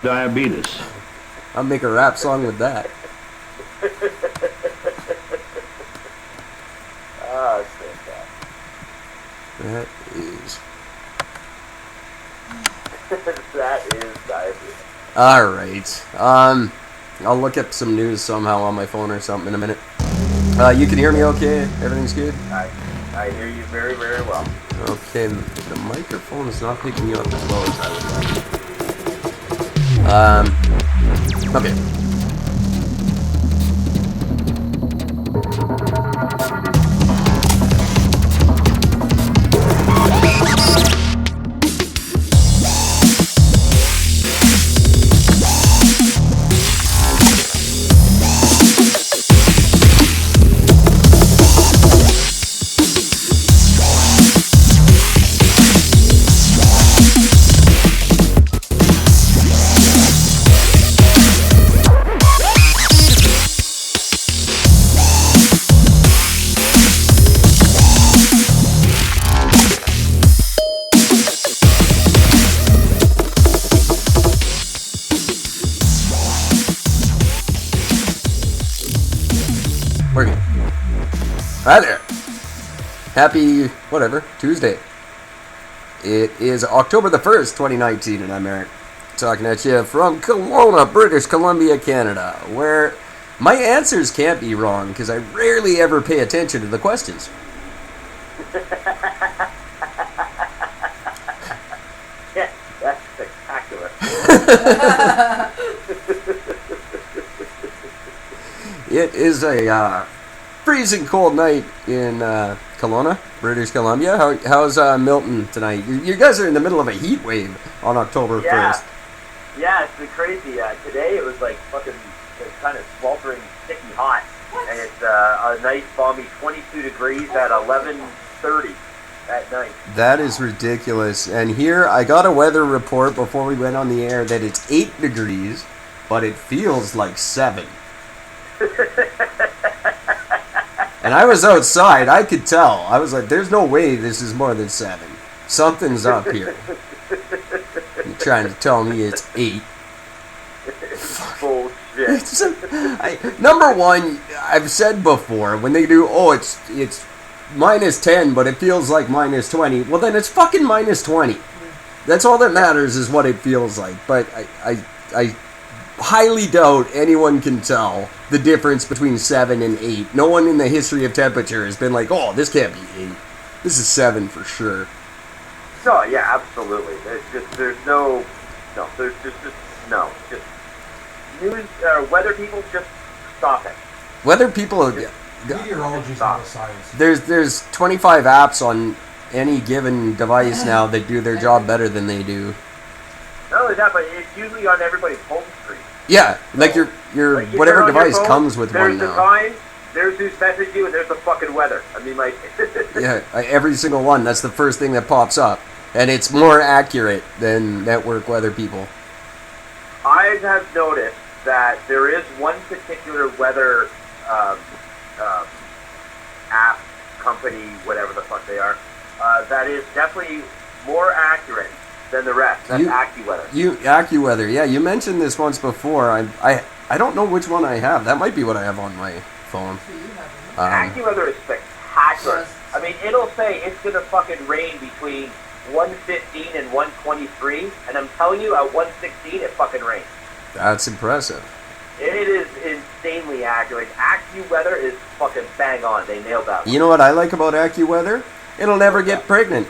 Diabetes. I'll make a rap song with that. Ah, it's fantastic. That is. That is diabetes. Alright. I'll look up some news somehow on my phone or something in a minute. You can hear me okay? Everything's good? I hear you very, very well. Okay, the microphone is not picking you up as well as I would like. Okay. Working. Hi there. Happy, whatever, Tuesday. It is October the 1st, 2019, and I'm Eric. Talking at you from Kelowna, British Columbia, Canada, where my answers can't be wrong because I rarely ever pay attention to the questions. Yeah, that's spectacular. It is a freezing cold night in Kelowna, British Columbia. How's Milton tonight? You guys are in the middle of a heat wave on October 1st. Yeah, it's been crazy. Today it was like fucking kind of sweltering, sticky hot. And it's a nice balmy 22 degrees at 11:30 at night. That is ridiculous. And here, I got a weather report before we went on the air that it's 8 degrees, but it feels like 7. And I was outside, I could tell. I was like, there's no way this is more than 7. Something's up here. You're trying to tell me it's 8. Bullshit. Number one, I've said before, when they do, it's minus 10, but it feels like minus 20. Well, then it's fucking minus 20. That's all that matters is what it feels like. But I highly doubt anyone can tell the difference between 7 and 8. No one in the history of temperature has been like, oh, this can't be 8. This is 7 for sure. So yeah, absolutely. There's no news weather people just stop it. Weather people, Meteorology is not a science. there's 25 apps on any given device now that do their job better than they do. Not only that, but it's usually on everybody's home screen. Yeah, like your Like, you whatever turn on your device phone, comes with one There's the now. time, there's who's messaged you, and there's the fucking weather. I mean, like... Yeah, every single one. That's the first thing that pops up, and it's more accurate than network weather people. I have noticed that there is one particular weather app, company, whatever the fuck they are, that is definitely more accurate than the rest. That's AccuWeather. AccuWeather, yeah, you mentioned this once before. I don't know which one I have. That might be what I have on my phone. AccuWeather is spectacular. I mean, it'll say it's gonna fucking rain between 1:15 and 1:23, and I'm telling you, at 1:16 it fucking rains. That's impressive. It is insanely accurate. AccuWeather is fucking bang on. They nailed that one. You know what I like about AccuWeather? It'll never get pregnant.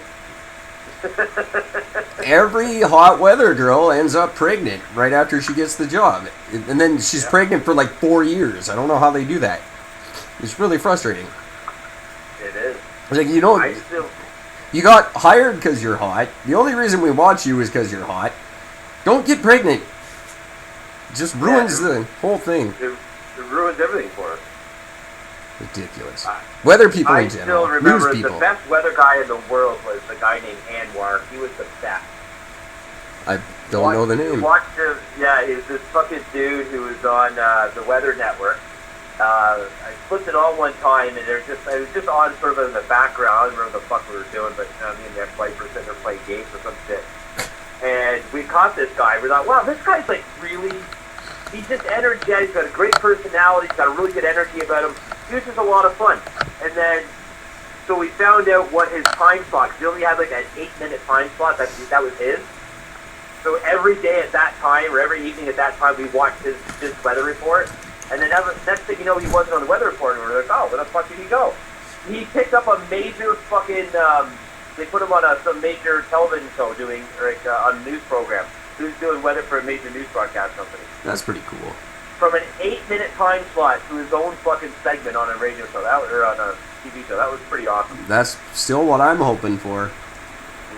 Every hot weather girl ends up pregnant right after she gets the job. And then she's pregnant for like 4 years. I don't know how they do that. It's really frustrating. It is. It's like, you got hired because you're hot. The only reason we watch you is because you're hot. Don't get pregnant. It just ruins the whole thing. It ruins everything for us. Ridiculous. Weather people I in general. still remember News people. the best weather guy in the world was the guy named Anwar. He was the best. I don't know the name. Watched him. Yeah, he was this fucking dude who was on the Weather Network. I flipped it on one time, and it was just on sort of in the background. I don't remember what the fuck we were doing, but me and the ex-wife were sitting there playing games or some shit. and we caught this guy. We thought, wow, this guy's like really, he's just energetic. He's got a great personality. He's got a really good energy about him. He was just a lot of fun. And then, so we found out what his time slot, because he only had like an 8-minute time slot. That was his. So every day at that time, or every evening at that time, we watched his weather report. And then next thing you know, he wasn't on the weather report, and we were like, oh, where the fuck did he go? He picked up a major fucking, they put him on some major television show doing, like, a news program. He was doing weather for a major news broadcast company. That's pretty cool. From an 8-minute time slot to his own fucking segment on a radio show, or on a TV show. That was pretty awesome. That's still what I'm hoping for.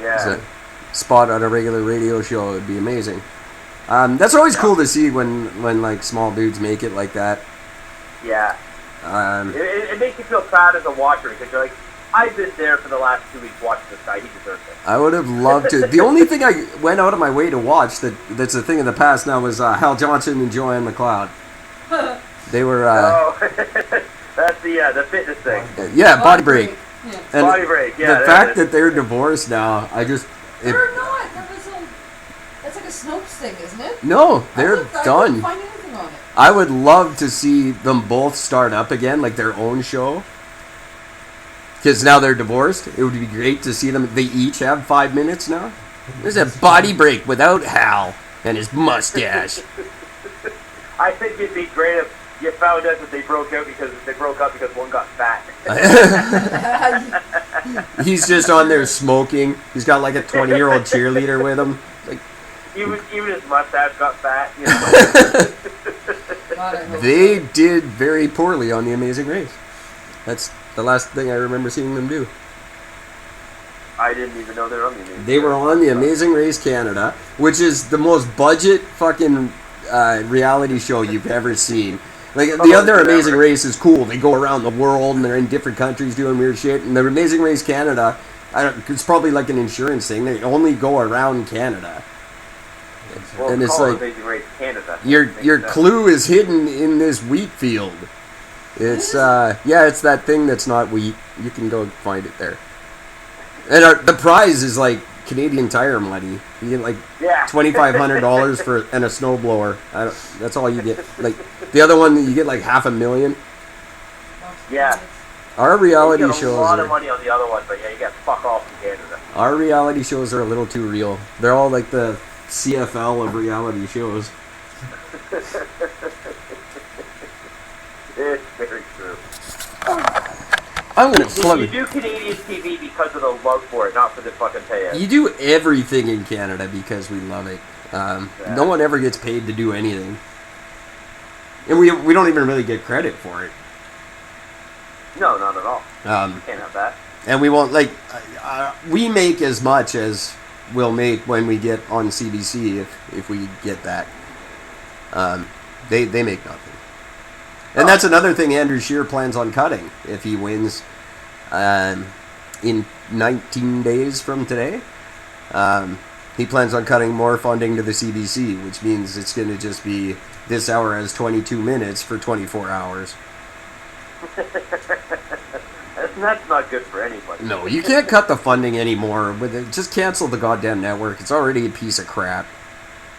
Yeah. Is a spot on a regular radio show would be amazing. That's always cool to see when like small dudes make it like that. Yeah. It makes you feel proud as a watcher because you're like, I've been there for the last 2 weeks watching this guy. He deserves it. I would have loved to. The only thing I went out of my way to watch that's a thing in the past now was Hal Johnson and Joanne McLeod. They were. That's the fitness thing. Yeah, Body Break. Yeah. And Body Break. Yeah. the fact that they're divorced now, I just. They're not. That's like a Snopes thing, isn't it? No, they're I couldn't done. find anything on it. I would love to see them both start up again, like their own show. Because now they're divorced. It would be great to see them. They each have 5 minutes now. There's a Body Break without Hal and his mustache. I think it'd be great if you found out that they broke up because one got fat. He's just on there smoking. He's got like a 20-year-old cheerleader with him. Like, even his mustache got fat. You know? God, I hope they so. did very poorly on The Amazing Race. That's the last thing I remember seeing them do. I didn't even know they were on the Amazing They were Race. on The Amazing Race Canada, which is the most budget fucking reality show you've ever seen. Like, the other Amazing Race is cool. They go around the world and they're in different countries doing weird shit. And the Amazing Race Canada, it's probably like an insurance thing. They only go around Canada. Well, and it's call it like, Amazing Race Canada. Your clue is hidden in this wheat field. It's it's that thing that's not wheat. You can go find it there. And the prize is like Canadian Tire money. You get like $2,500 for and a snowblower. That's all you get. Like the other one, you get like $500,000. Yeah. Our reality You get a shows lot of are, money on the other one, but yeah, you get fuck off in Canada. our reality shows are a little too real. They're all like the CFL of reality shows. It's very true. I'm gonna You flood. do Canadian TV because of the love for it, not for the fucking payout. You do everything in Canada because we love it. No one ever gets paid to do anything, and we don't even really get credit for it. No, not at all. You can't have that. And we won't we make as much as we'll make when we get on CBC if we get that. They make nothing. And that's another thing Andrew Scheer plans on cutting if he wins in 19 days from today. He plans on cutting more funding to the CBC, which means it's going to just be this hour has 22 minutes for 24 hours. That's not good for anybody. No, you can't cut the funding anymore. Just cancel the goddamn network. It's already a piece of crap.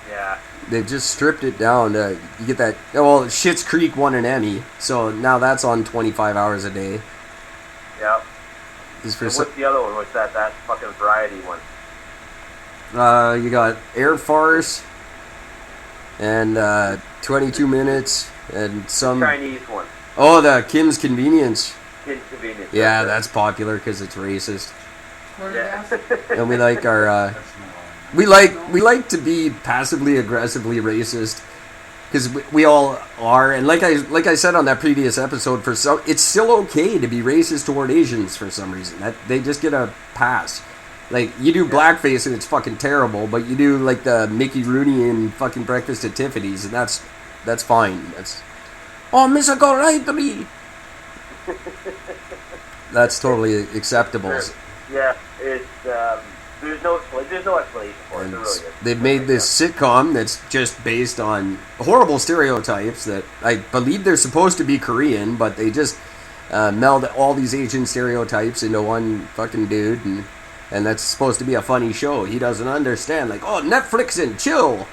Yeah. They've just stripped it down to, you get that, well, Schitt's Creek won an Emmy, so now that's on 25 hours a day. Yeah. Is for And what's the other one? What's that fucking variety one? you got Air Farce, and 22 Minutes, and some... Chinese one. Oh, the Kim's Convenience. Inconvenience. Yeah, that's popular because it's racist. Quarter Yeah. gas? And we like our... That's not We like to be passively aggressively racist because we all are, and like I said on that previous episode, it's still okay to be racist toward Asians for some reason. That they just get a pass. Like you do blackface and it's fucking terrible, but you do like the Mickey Rooney and fucking Breakfast at Tiffany's, and that's fine. That's Mr. Golightly. That's totally acceptable. Yeah, it's there's no explanation for it. There really is. They've made this sitcom that's just based on horrible stereotypes that I believe they're supposed to be Korean, but they just meld all these Asian stereotypes into one fucking dude, and And that's supposed to be a funny show. He doesn't understand. Like, oh, Netflix and chill.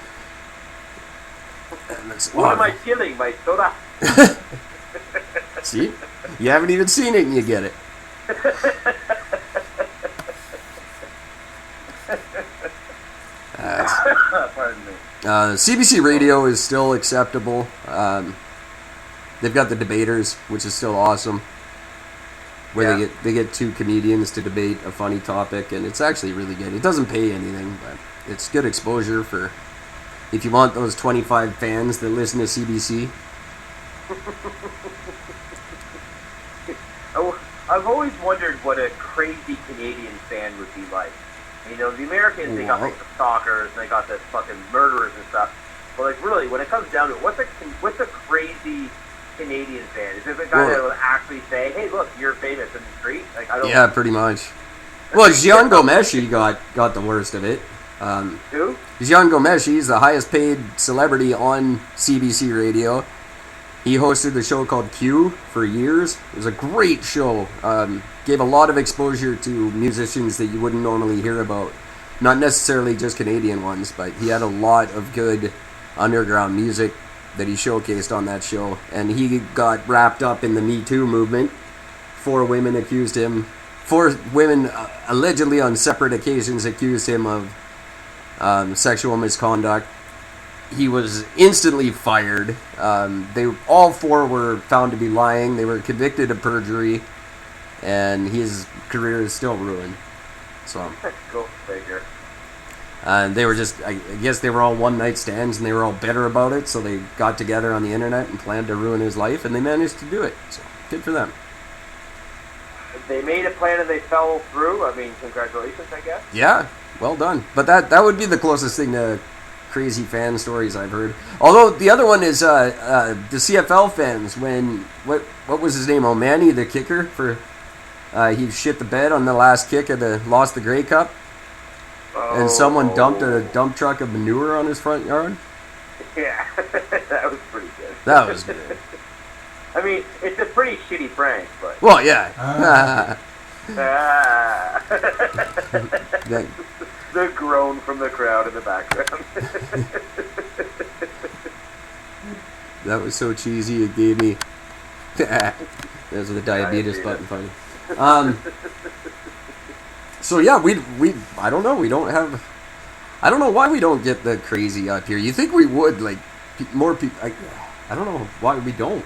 And it's, What am I killing? My soda? See? You haven't even seen it and you get it. Pardon me. CBC Radio is still acceptable. They've got the debaters, which is still awesome. Where they get two comedians to debate a funny topic, and it's actually really good. It doesn't pay anything, but it's good exposure for if you want those 25 fans that listen to CBC. I've always wondered what a crazy Canadian fan would be like. You know, the Americans, they got like the stalkers, and they got the fucking murderers and stuff. But like, really, when it comes down to it, what's a crazy Canadian fan? Is it the guy that will actually say, "Hey, look, you're famous in the street"? Like, I don't. Yeah, pretty much. Well, Jian Ghomeshi got the worst of it. Who? Jian Ghomeshi is the highest paid celebrity on CBC Radio. He hosted the show called Q for years. It was a great show. Gave a lot of exposure to musicians that you wouldn't normally hear about. Not necessarily just Canadian ones, but he had a lot of good underground music that he showcased on that show. And he got wrapped up in the Me Too movement. 4 women allegedly on separate occasions accused him of sexual misconduct. He was instantly fired. All 4 were found to be lying. They were convicted of perjury, and his career is still ruined. So, go figure. They were just, I guess they were all one-night stands, and they were all bitter about it, so they got together on the internet and planned to ruin his life, and they managed to do it. So, good for them. They made a plan and they fell through. I mean, congratulations, I guess. Yeah, well done. But that would be the closest thing to crazy fan stories I've heard. Although the other one is the CFL fans when what was his name? O'Mani, the kicker for he shit the bed on the last kick of lost the Grey Cup, and someone dumped a dump truck of manure on his front yard. Yeah, that was pretty good. That was good. I mean, it's a pretty shitty prank, but Well, yeah. The groan from the crowd in the background. That was so cheesy. It gave me. Those are the diabetes button funny. So yeah, we I don't know. We don't have. I don't know why we don't get the crazy up here. You think we would, like more people? I don't know why we don't.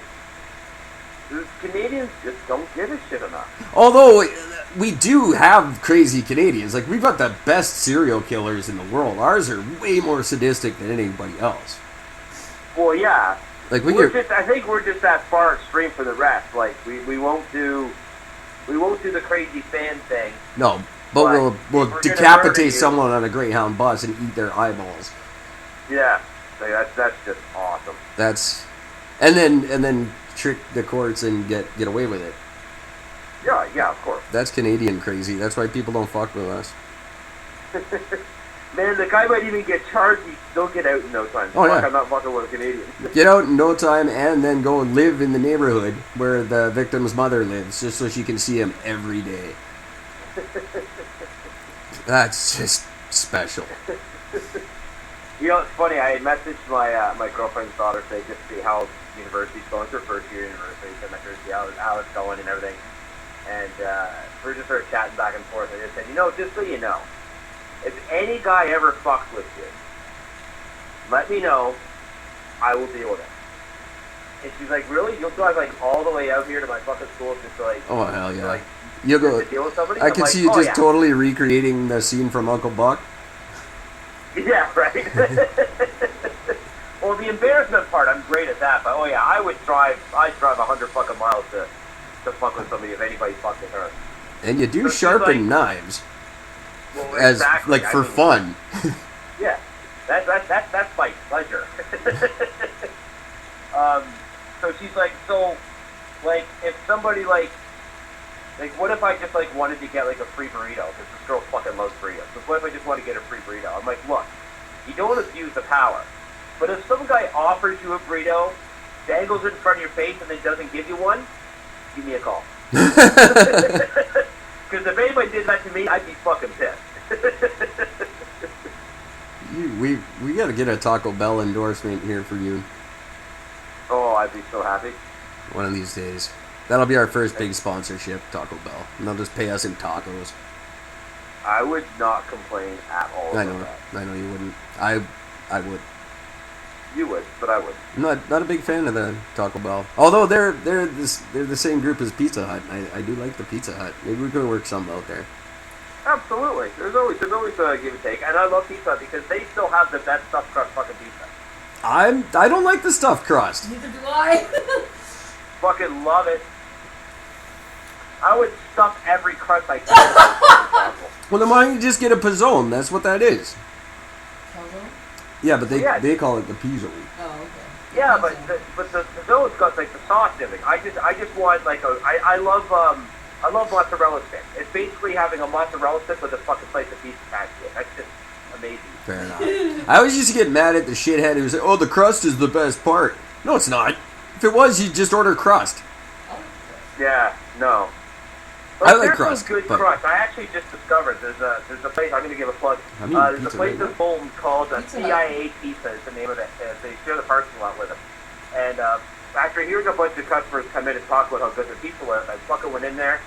The Canadians just don't give a shit enough. Although we do have crazy Canadians. Like, we've got the best serial killers in the world. Ours are way more sadistic than anybody else. Well, yeah. Like I think we're just that far extreme for the rest. Like, we won't do the crazy fan thing. No, but we'll decapitate someone on a Greyhound bus and eat their eyeballs. Yeah, like that's just awesome. And then trick the courts and get away with it. Yeah, of course. That's Canadian crazy. That's why people don't fuck with us. Man, the guy might even get charged. He'll get out in no time. Oh, yeah. I'm not fucking with a Canadian. Get out in no time and then go live in the neighborhood where the victim's mother lives, just so she can see him every day. That's just special. You know, it's funny. I had messaged my girlfriend's daughter today just to see how university's going. It's her first year at university. So I met her to see how it's going and everything. And we're just sort of chatting back and forth. I just said, just so you know, if any guy ever fucks with you, let me know. I will deal with it. And she's like, really? You'll drive like all the way out here to my fucking school just to like... Oh, hell yeah. Like, you'll go... to deal with somebody? I can see you just totally recreating the scene from Uncle Buck. Yeah, right. Well, the embarrassment part, I'm great at that. But I'd drive 100 fucking miles to fuck with somebody if anybody fucked with her. And you do sharpen knives. Well, as exactly. for fun. Yeah, that's my pleasure. So she's like, if somebody like, what if I just wanted to get a free burrito? Because this girl fucking loves burritos. So what if I just want to get a free burrito? I'm like, look, you don't abuse the power. But if some guy offers you a burrito, dangles it in front of your face, and then doesn't give you one, give me a call. Because if anybody did that to me, I'd be fucking pissed. We got to get a Taco Bell endorsement here for you Oh, I'd be so happy. one of these days. That'll be our first big sponsorship, Taco Bell. And they'll just pay us in tacos. I would not complain at all I about know. that. I know you wouldn't. I would. You would, but I would. I'm not a big fan of the Taco Bell. Although they're the same group as Pizza Hut. I do like the Pizza Hut. Maybe we could work something out there. Absolutely. There's always a give and take. And I love Pizza Hut because they still have the best stuffed crust fucking pizza. I don't like the stuffed crust. Neither do I. Fucking love it. I would stuff every crust I can. if possible. Well, then why don't you just get a pizzone? That's what that is. Puzzle? Yeah, but Yeah. they call it the pizzone. Oh, okay. Yeah, Pizza. but the pizzone's got like the sauce and everything. I just want like I love mozzarella stick. It's basically having a mozzarella stick with a fucking slice of pizza attached to it. That's just amazing. Fair enough. I always used to get mad at the shithead who was like, "Oh, the crust is the best part." No, it's not. If it was, you'd just order crust. Oh, Yeah, no. I like there's crust, some good but- crust. I actually just discovered there's a place. I'm going to give a plug. I mean, There's a pizza place right in Fulton called Pizza Hut. CIA Pizza. Is the name of it. They share the parking lot with them. And after hearing a bunch of customers come in and talk about how good their pizza was, I fucking went in there.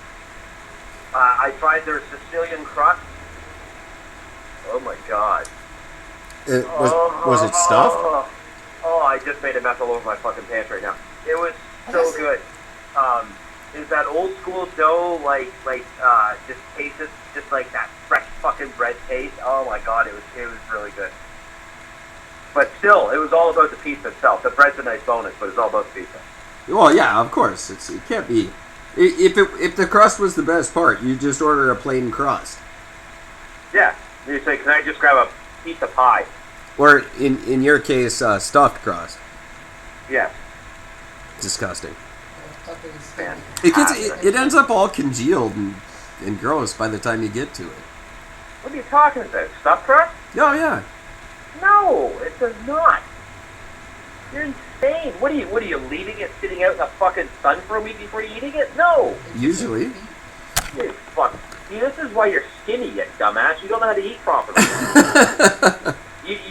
I tried their Sicilian crust. Oh my god. Was it stuffed? Oh, I just made a mess all over my fucking pants right now. It was I so guess- good. Is that old school dough just tastes just like that fresh fucking bread taste? Oh my god, it was really good. But still, it was all about the pizza itself. The bread's a nice bonus, but it's all about the pizza. Well, yeah, of course. It can't be. If the crust was the best part, you just order a plain crust. Yeah. You say, can I just grab a pizza pie? Or in your case, stuffed crust. Yes. Disgusting. Man. It ends up all congealed and gross by the time you get to it. What are you talking about? Stuffed crust? Oh yeah. No, it does not. You're insane. What are you leaving it sitting out in the fucking sun for a week before you're eating it? No. Usually. You fuck. See, this is why you're skinny, you dumbass. You don't know how to eat properly.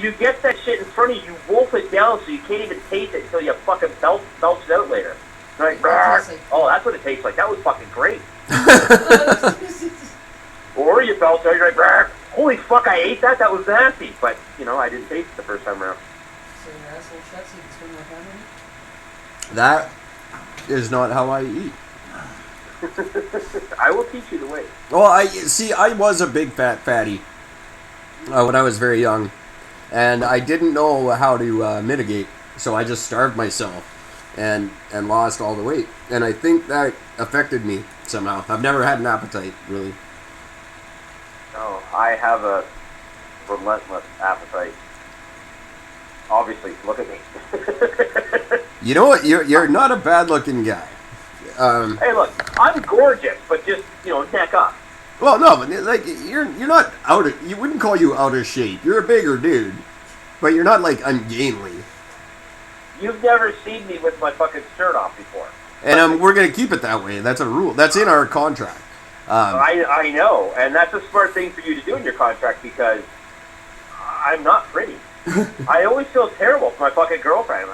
you get that shit in front of you, you wolf it down so you can't even taste it until you fucking belch it out later. Like, tastes like- oh, that's what it tastes like. That was fucking great. Or you belch out, you're like, holy fuck, I ate that. That was nasty. But, I didn't taste it the first time around. So your asshole shuts, you can spend more time on it? That is not how I eat. I will teach you the way. Well, I was a big fat fatty when I was very young, and I didn't know how to mitigate, so I just starved myself and lost all the weight, and I think that affected me somehow. I've never had an appetite, really. No, I have a relentless appetite. Obviously, look at me. You know what? You're not a bad-looking guy. Hey, look, I'm gorgeous, but just, neck up. Well, no, but like you're not out of. You wouldn't call you out of shape. You're a bigger dude, but you're not like ungainly. You've never seen me with my fucking shirt off before. And we're gonna keep it that way. That's a rule. That's in our contract. I know, and that's a smart thing for you to do in your contract because I'm not pretty. I always feel terrible for my fucking girlfriend.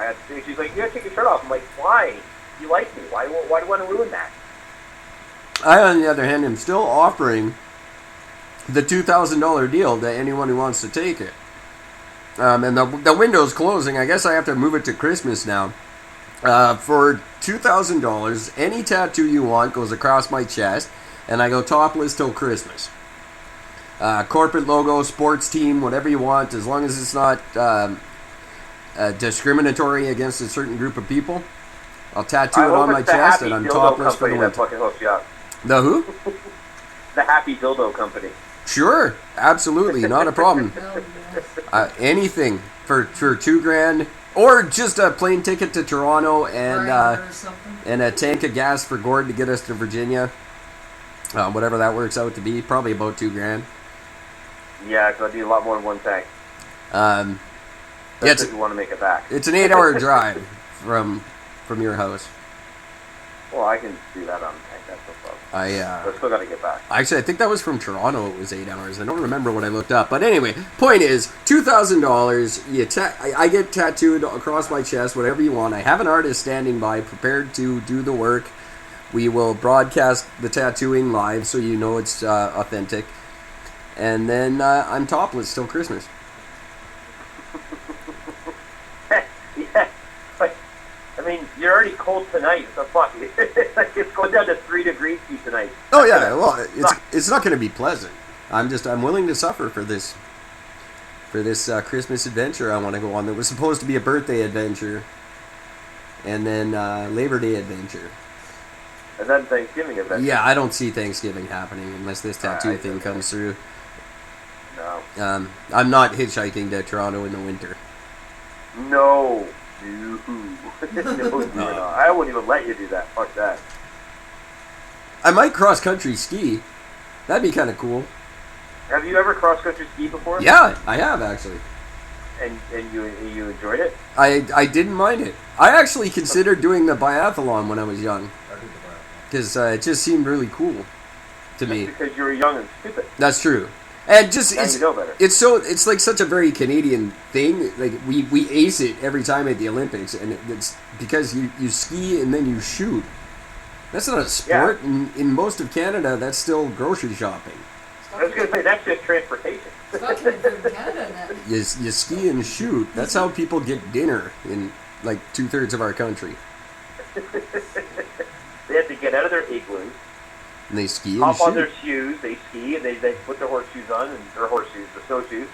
She's like, you gotta take your shirt off. I'm like, why? You like me. Why do you want to ruin that? I, on the other hand, am still offering the $2,000 deal to anyone who wants to take it. And the window's closing. I guess I have to move it to Christmas now. For $2,000, any tattoo you want goes across my chest, and I go topless till Christmas. Corporate logo, sports team, whatever you want, as long as it's not discriminatory against a certain group of people. I'll tattoo it on my chest, and I'm topless for the that winter. fucking hooks you up. The who? The Happy Dildo Company. Sure, absolutely, not a problem. Hell yes. Anything for $2,000, or just a plane ticket to Toronto and Grinder or something. and a tank of gas for Gord to get us to Virginia. Whatever that works out to be, probably about $2,000. Yeah, because I need a lot more than one tank. Yeah, That's if you want to make it back. it's an 8-hour drive from your house. Well, I can do that on the tank. That's no problem. I still got to get back. Actually, I think that was from Toronto. It was 8 hours. I don't remember what I looked up. But anyway, point is, $2,000. I get tattooed across my chest, whatever you want. I have an artist standing by, prepared to do the work. We will broadcast the tattooing live, so you know it's authentic. And then I'm topless till Christmas. Yeah. Like, I mean, you're already cold tonight. So fuck. It's going down to 3 degrees for you tonight. Oh yeah, well, it's not going to be pleasant. I'm willing to suffer for this Christmas adventure I want to go on. That was supposed to be a birthday adventure, and then Labor Day adventure. And then Thanksgiving adventure. Yeah, I don't see Thanksgiving happening unless this tattoo thing comes through. No. I'm not hitchhiking to Toronto in the winter. No. No, I wouldn't even let you do that. Fuck that. I might cross-country ski. That'd be kind of cool. Have you ever cross-country skied before? Yeah, I have, actually. And you enjoyed it? I didn't mind it. I actually considered doing the biathlon when I was young. I did the biathlon. Because it just seemed really cool to me. Just because you were young and stupid. That's true. And just Now you know better. it's like such a very Canadian thing. Like we ace it every time at the Olympics, and it's because you ski and then you shoot. That's not a sport. Yeah. In most of Canada, that's still grocery shopping. I was going to say, that's just transportation. It's not even food in Canada now. You ski and shoot. That's how people get dinner in like 2/3 of our country. They have to get out of their igloos, And they ski and hop on shoot. their shoes, they ski, and they put their horseshoes on, and their horseshoes, the snowshoes.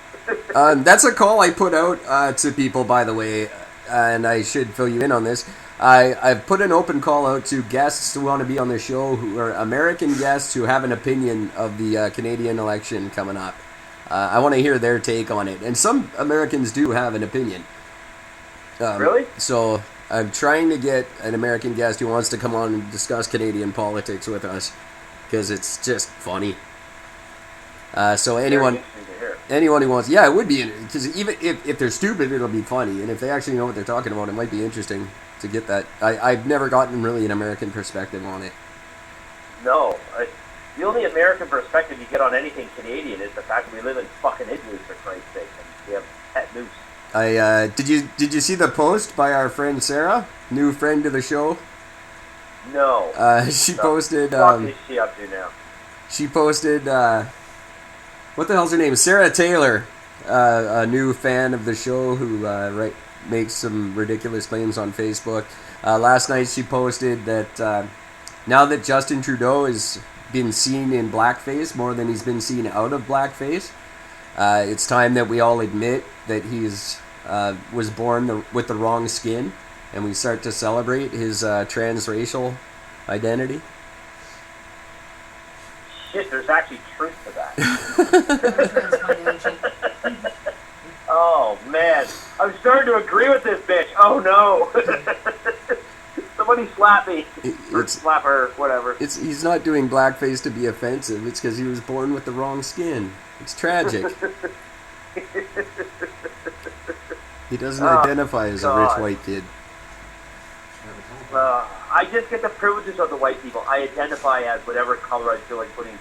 That's a call I put out to people, by the way, and I should fill you in on this. I've put an open call out to guests who want to be on the show, who are American guests who have an opinion of the Canadian election coming up. I want to hear their take on it. And some Americans do have an opinion. Really? So I'm trying to get an American guest who wants to come on and discuss Canadian politics with us, because it's just funny. So anyone... Very interesting to hear. Anyone who wants, yeah, it would be, because even if they're stupid, it'll be funny, and if they actually know what they're talking about, it might be interesting to get that. I've never gotten really an American perspective on it. No. The only American perspective you get on anything Canadian is the fact that we live in fucking igloos, for Christ's sake, and we have pet moose. Did you see the post by our friend Sarah, new friend to the show? No. She posted. What is she up to now? She posted. What the hell's her name? Sarah Taylor, a new fan of the show who makes some ridiculous claims on Facebook. Last night she posted that now that Justin Trudeau has been seen in blackface more than he's been seen out of blackface, it's time that we all admit that he's was born with the wrong skin, and we start to celebrate his transracial identity. Shit, there's actually truth to that. Transfinancial. Oh, man. I'm starting to agree with this bitch. Oh, no. Somebody slap me. Or It's slap her, whatever. he's not doing blackface to be offensive. It's because he was born with the wrong skin. It's tragic. He doesn't identify as a rich God. white kid. I just get the privileges of the white people. I identify as whatever color I feel like putting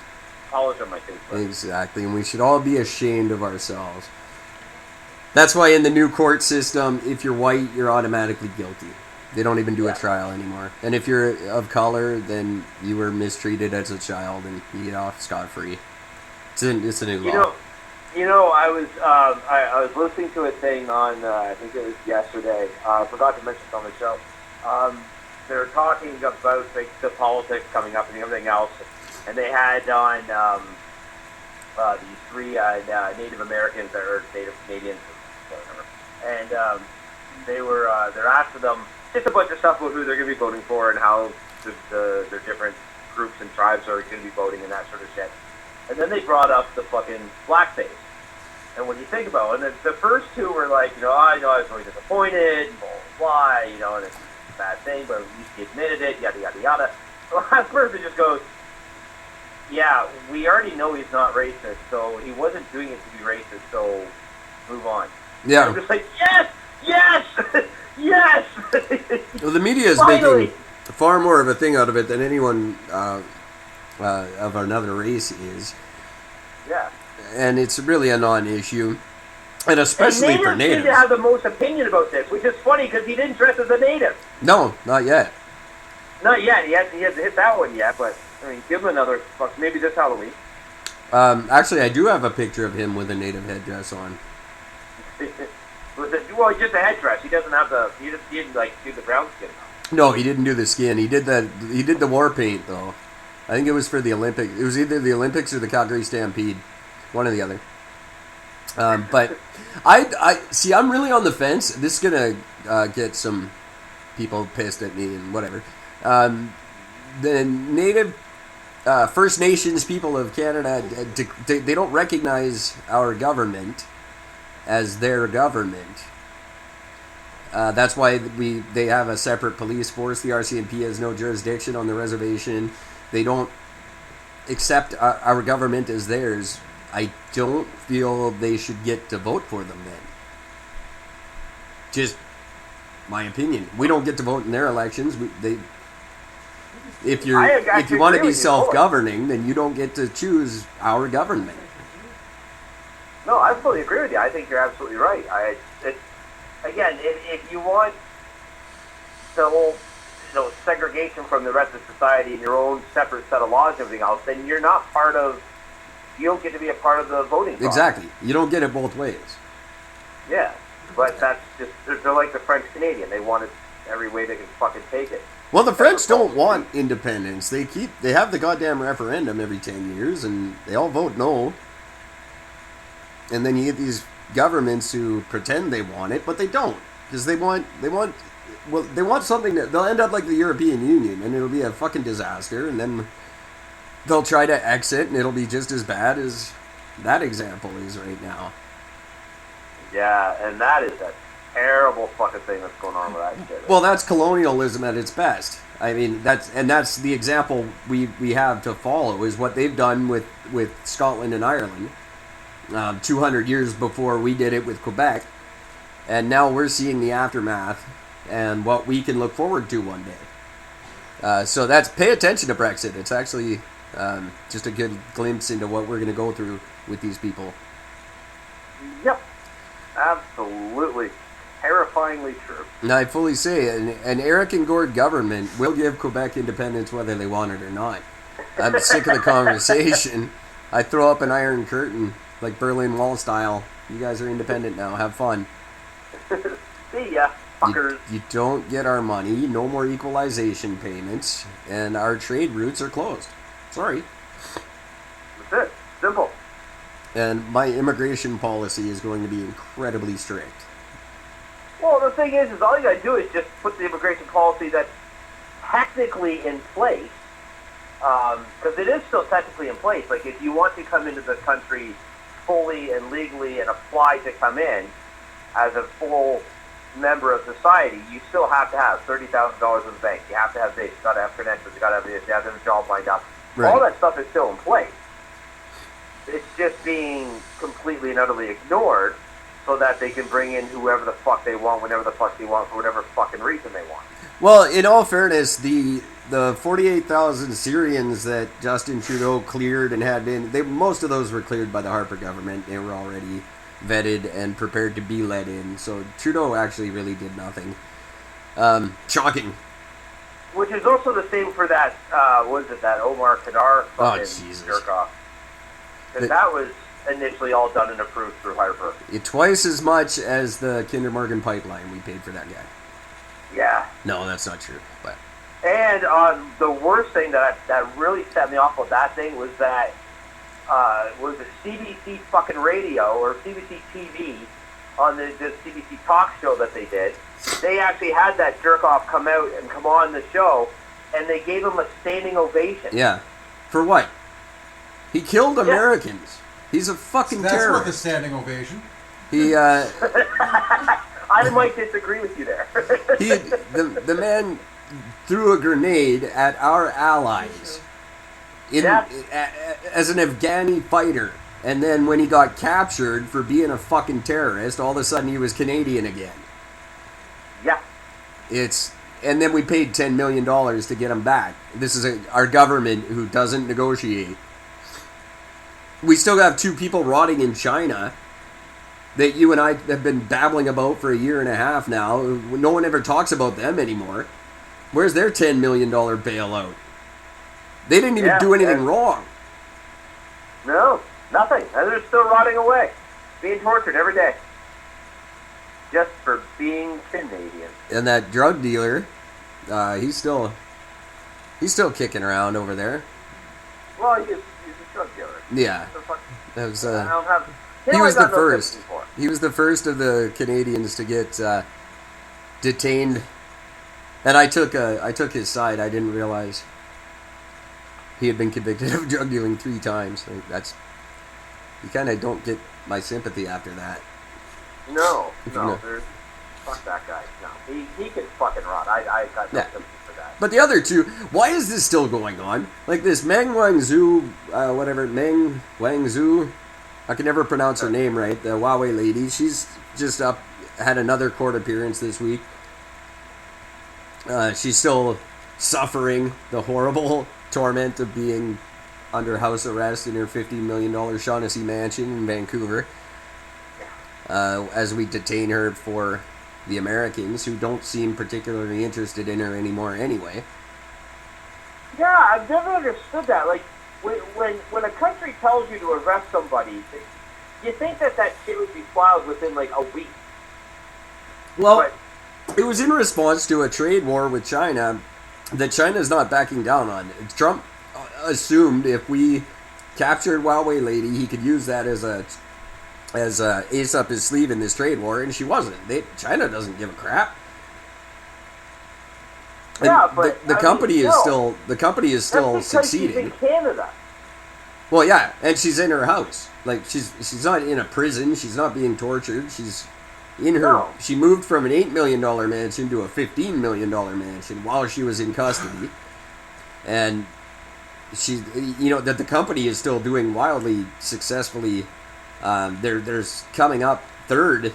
polish on my face with. Exactly, and we should all be ashamed of ourselves. That's why in the new court system, if you're white, you're automatically guilty. They don't even do a trial anymore. And if you're of color, then you were mistreated as a child and you get off scot-free. It's a new law. I was listening to a thing on I think it was yesterday. I forgot to mention it on the show. They were talking about the politics coming up and everything else, and they had on these three Native Americans or Native Canadians, or whatever, and they're asking them just a bunch of stuff about who they're going to be voting for and how their different groups and tribes are going to be voting and that sort of shit. And then they brought up the fucking blackface. And when you think about it, and the first two were like, I was really disappointed, blah, blah, blah, and it's a bad thing, but at least he admitted it, yada, yada, yada. The last person just goes, yeah, we already know he's not racist, so he wasn't doing it to be racist, so move on. Yeah. I'm just like, yes, yes, yes! Well, the media is Finally! making far more of a thing out of it than anyone of another race is. Yeah. And it's really a non-issue. And especially for and natives. seem to have the most opinion about this, which is funny because he didn't dress as a native. No, not yet. Not yet. He hasn't hit that one yet, but I mean, give him another fuck. Maybe this Halloween. Actually, I do have a picture of him with a native headdress on. Well, just a headdress. He doesn't have the. He didn't like do the brown skin. No, he didn't do the skin. He did the war paint though. I think it was for the Olympics. It was either the Olympics or the Calgary Stampede, one or the other. But I see. I'm really on the fence. This is gonna get some people pissed at me and whatever. The native First Nations people of Canada, they don't recognize our government as their government. That's why they have a separate police force. The RCMP has no jurisdiction on the reservation. They don't accept our government as theirs. I don't feel they should get to vote for them then. Just my opinion. We don't get to vote in their elections. If you want to be self-governing, then you don't get to choose our government. No, I fully agree with you. I think you're absolutely right. Again, if you want the whole segregation from the rest of society and your own separate set of laws and everything else, then you're not part of. You don't get to be a part of the voting process. Exactly. You don't get it both ways. Yeah, but that's just they're like the French Canadian. They want it every way they can fucking take it. Well, the French don't want independence. They have the goddamn referendum every 10 years, and they all vote no. And then you get these governments who pretend they want it, but they don't, because they want something that they'll end up like the European Union, and it'll be a fucking disaster, and then they'll try to exit, and it'll be just as bad as that example is right now. Yeah, and that is a terrible fucking thing that's going on with that shit. Well, that's colonialism at its best. I mean, that's the example we have to follow, is what they've done with Scotland and Ireland 200 years before we did it with Quebec, and now we're seeing the aftermath and what we can look forward to one day. So pay attention to Brexit. It's actually just a good glimpse into what we're going to go through with these people. Yep, absolutely. Terrifyingly true. And I fully say, an Eric and Gord government will give Quebec independence whether they want it or not. I'm sick of the conversation. I throw up an iron curtain, like Berlin Wall style. You guys are independent now. Have fun. See ya, fuckers. You don't get our money. No more equalization payments. And our trade routes are closed. Sorry. That's it. Simple. And my immigration policy is going to be incredibly strict. Well, the thing is all you gotta do is just put the immigration policy that's technically in place, because it is still technically in place. Like, if you want to come into the country fully and legally and apply to come in as a full member of society, you still have to have $30,000 in the bank. You have to have this. You gotta have credentials. You gotta have this. You have to have a job lined up. Right. All that stuff is still in place. It's just being completely and utterly ignored, so that they can bring in whoever the fuck they want, whenever the fuck they want, for whatever fucking reason they want. Well, in all fairness, the 48,000 Syrians that Justin Trudeau cleared and had in, most of those were cleared by the Harper government. They were already vetted and prepared to be let in. So Trudeau actually really did nothing. Shocking. Which is also the same for that, that Omar Kadar fucking jerk off. Because that was initially all done and approved through Harper. Twice as much as the Kinder Morgan pipeline we paid for that guy. Yeah. No, that's not true. But and the worst thing that really set me off with that thing was that was the CBC fucking radio or CBC TV on the CBC talk show that they did. They actually had that jerk off come out and come on the show, and they gave him a standing ovation. Yeah. For what? He killed Americans. He's a fucking terrorist. That's worth a standing ovation. He, I might disagree with you there. the man threw a grenade at our allies as an Afghani fighter. And then when he got captured for being a fucking terrorist, all of a sudden he was Canadian again. Yeah. and then we paid $10 million to get them back. This is our government who doesn't negotiate. We still have 2 people rotting in China that you and I have been babbling about for a year and a half now. No one ever talks about them anymore. Where's their $10 million bailout? They didn't even do anything wrong. No, nothing. And they're still rotting away, being tortured every day, just for being Canadian. And that drug dealer, he's still kicking around over there. Well, he's a drug dealer. Yeah, So fuck- that was. I don't have. He was the got no first. sympathy for. He was the first of the Canadians to get detained, and I took his side. I didn't realize he had been convicted of drug dealing 3 times. Like, you kind of don't get my sympathy after that. No, No. there's fuck that guy. No, he can fucking rot. I got no Yeah. sympathy for that. But the other 2, why is this still going on? Like this Meng Wanzhou, Meng Wanzhou, I can never pronounce her name right, the Huawei lady, she's just had another court appearance this week. She's still suffering the horrible torment of being under house arrest in her $50 million Shaughnessy mansion in Vancouver, as we detain her for the Americans, who don't seem particularly interested in her anymore anyway. Yeah, I've never understood that. Like, when a country tells you to arrest somebody, you think that shit would be filed within, like, a week. Well, it was in response to a trade war with China that China's not backing down on. Trump assumed if we captured Huawei lady, he could use that as a ace up his sleeve in this trade war, and she wasn't. China doesn't give a crap. And Yeah, but the company is still That's because succeeding. she's in Canada. Well, yeah, and she's in her house. Like she's not in a prison. She's not being tortured. She's in her. No. She moved from an $8 million mansion to a $15 million mansion while she was in custody, and she, that the company is still doing wildly successfully. There's coming up third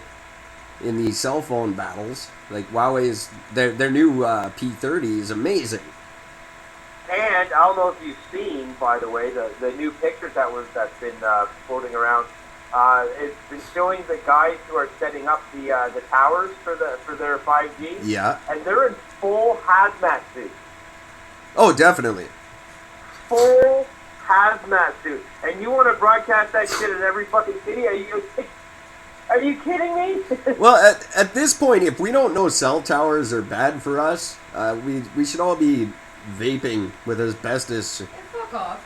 in the cell phone battles. Like Huawei's their new P30 is amazing. And I don't know if you've seen, by the way, the new pictures that's been floating around. It's been showing the guys who are setting up the towers for their 5G. Yeah. And they're in full hazmat suits. Oh, definitely. Full hazmat suit. And you want to broadcast that shit in every fucking city? Are you kidding me? Well, at this point, if we don't know cell towers are bad for us, we should all be vaping with asbestos. Yeah, fuck off.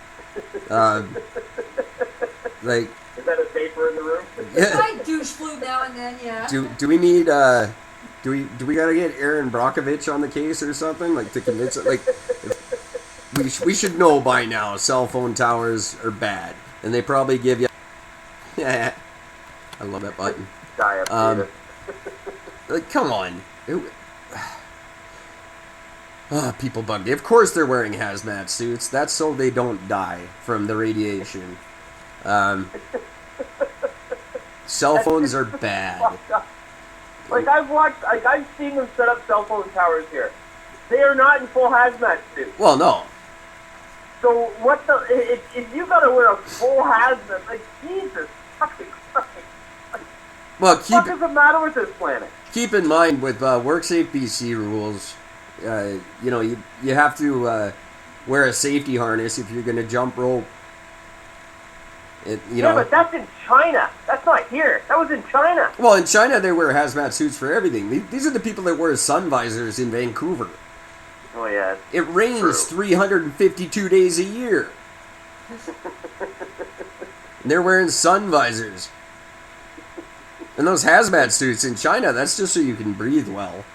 Like, Is that a vapor in the room? I douche flute now and then, yeah. do we need do we gotta get Aaron Brockovich on the case or something, like, to convince it? Like, we should know by now cell phone towers are bad, and they probably give you. Yeah, I love that button. Like, come on. People bug me. Of course they're wearing hazmat suits. That's so they don't die from the radiation. Cell phones are bad. Like I've seen them set up cell phone towers here. They are not in full hazmat suits. Well, no. So what the? If you gotta wear a full hazmat, like Jesus fucking Christ, Well, what is the matter with this planet? keep in mind with WorkSafe BC rules, you have to wear a safety harness if you're going to jump rope. Yeah, but that's in China. That's not here. That was in China. Well, in China they wear hazmat suits for everything. These are the people that wear sun visors in Vancouver. Oh yeah. It rains 352 days a year. And they're wearing sun visors. And those hazmat suits in China, that's just so you can breathe well.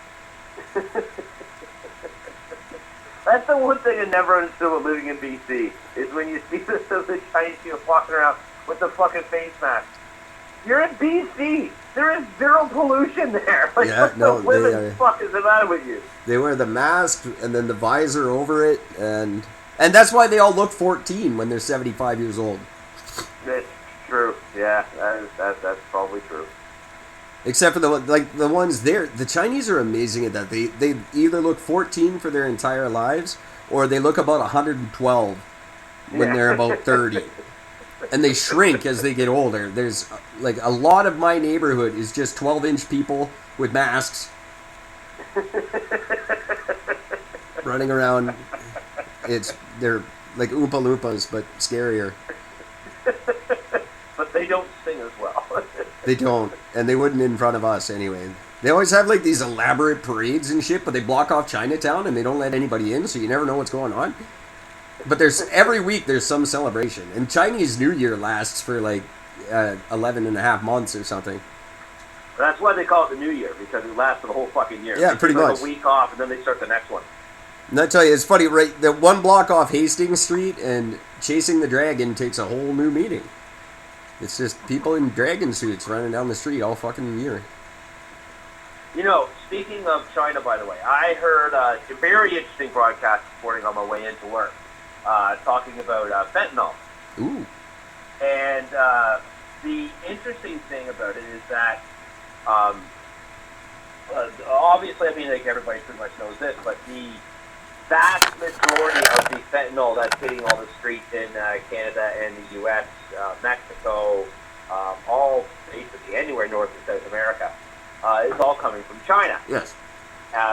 That's the one thing I never understood about living in BC, is when you see the Chinese people walking around with the fucking face mask. You're in BC. There is zero pollution there. Like, Yeah, what no, the living fuck is the matter with you? They wear the mask and then the visor over it, and that's why they all look 14 when they're 75 years old. That's true. Yeah, that's probably true. Except for the ones there, the Chinese are amazing at that. They either look 14 for their entire lives, or they look about 112 when they're about 30. And they shrink as they get older. There's like a lot of my neighborhood is just 12-inch people with masks running around. They're like Oompa Loompas, but scarier. But they don't sing as well. They don't, and they wouldn't in front of us anyway. They always have like these elaborate parades and shit, but they block off Chinatown and they don't let anybody in, so you never know what's going on. But every week there's some celebration, and Chinese New Year lasts for like 11 and a half months or something. That's why they call it the New Year, because it lasts for the whole fucking year. Yeah, pretty much. A week off, and then they start the next one. And I tell you, it's funny, right? The one block off Hastings Street and Chasing the Dragon takes a whole new meaning. It's just people in dragon suits running down the street all fucking year. You know, speaking of China, by the way, I heard a very interesting broadcast this morning on my way into work, talking about fentanyl. Ooh. And the interesting thing about it is that, obviously, I mean, like everybody pretty much knows this, but the vast majority of the fentanyl that's hitting all the streets in Canada and the U.S., Mexico, all basically anywhere north and South America, is all coming from China. Yes.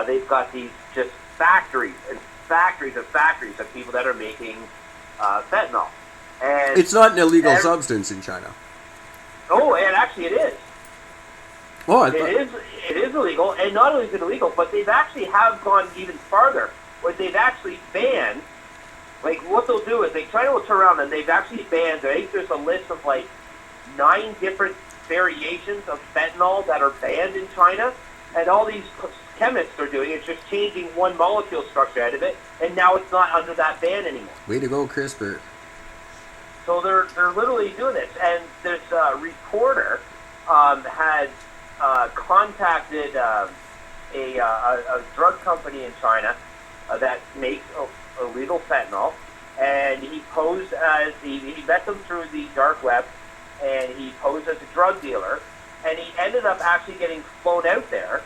They've got these just factories and factories of people that are making fentanyl. And It's not an illegal substance in China. Oh, and actually it is. Oh, It is illegal, and not only is it illegal, but they've actually have gone even farther, where they've actually banned, like what they'll do is China will turn around and they've actually banned, I think there's a list of like 9 different variations of fentanyl that are banned in China, and all these chemists are doing is just changing one molecule structure out of it, and now it's not under that ban anymore. Way to go, CRISPR. So they're literally doing this, and this reporter had contacted a drug company in China that makes illegal fentanyl, and he posed as he met them through the dark web, and he posed as a drug dealer, and he ended up actually getting flown out there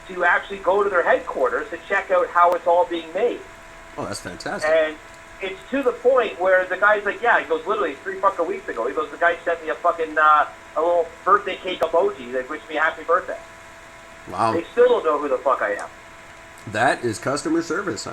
to actually go to their headquarters to check out how it's all being made. Oh, that's fantastic. And it's to the point where the guy's like, yeah, he goes, literally 3 fucking weeks ago, he goes, the guy sent me a fucking a little birthday cake emoji that wished me a happy birthday. Wow. They still don't know who the fuck I am. That is customer service.